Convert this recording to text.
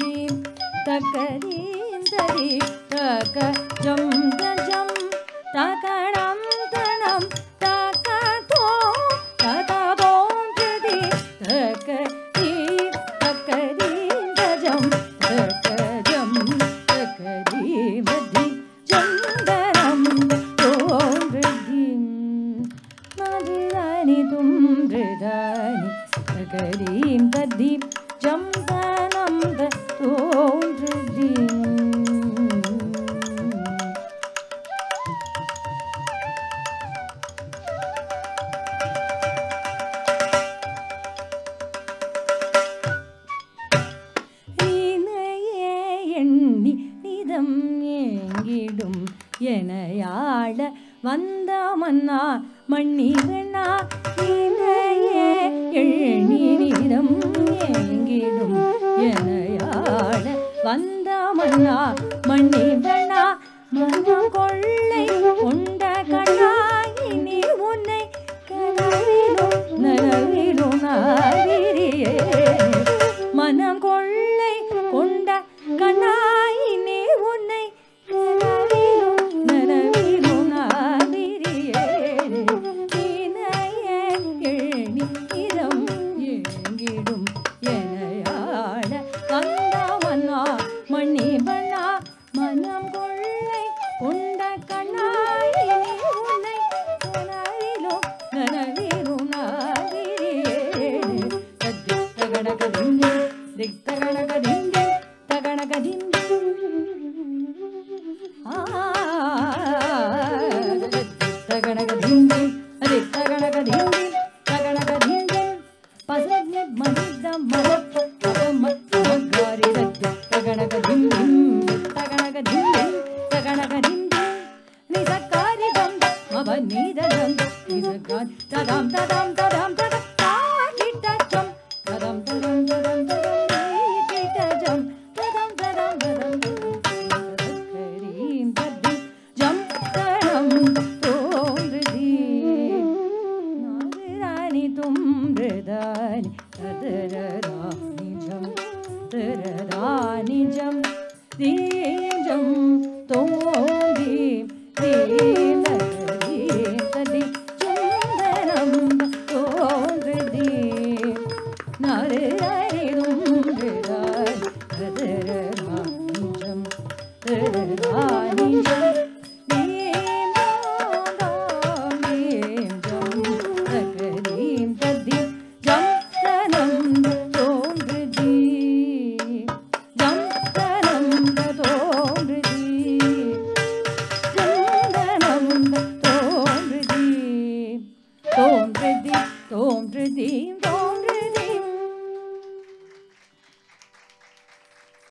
ததீம் தகரீம் ததீம் தக ஜம் தஜம் தகடம் தனம் தகதோ ததபோம் ததீம் தகரீம் தகரீம் தஜம் தகஜம் தகரீம் ததீம் ஜம் தனம் தோம் ததீம் மதிதானி தும் ரிதானி தகரீம் ததீம் ஜம் தனம் தோம் ததீம். ஏங்கிடும் எனையாள வந்த மன்னா மன்னிவனா இனையே எண்ணி நிதம் ஏங்கிடும் எனையாள வந்த மன்னா மன்னிவனா மனம் கொள்ளை கொண்ட கண்ணாயினி உன்னை கனவிலும் நனவிலும் நாவிரியே மனம் கொள்ளை கொண்ட கண்ணாயினே உன்னை கனவிலும் நனவிலும் நாவிரியே இனையே எண்ணி நிதம் ஏங்கிடும் எனையாள வந்த மன்னா மன்னிவனா மனம் கொள்ளை கொண்ட கண்ணாயினே உன்னை கனவிலும் நனவிலும் நாவிரியே தகடகதிந்தி திக்தகடகதிந்தி தகடகதிந்தி தகடகதிந்தி திக்தகடகதிந்தி தகடகதிந்தி பசன்ய மனிதம் மகரி தகடகதிந்தி தகடகதிந்தி தகடகதிந்தி நிசகாரி தம் மபநீதம் நிசகாரி ததம் ததம் ததம் ததம் தாகிட்டச்சம் ததம் ததம் ததம் ததம் நீகிட்டச்சம் ததம் ததம் ததம் தகரீம் ததீம் ஜம் தனம் தோம் ததீம் நாதிராணி தும் ரிதானி ததரதானி ஜம் தரதானி ஜம் தீம் ஜம் தோம் தீம் தீம்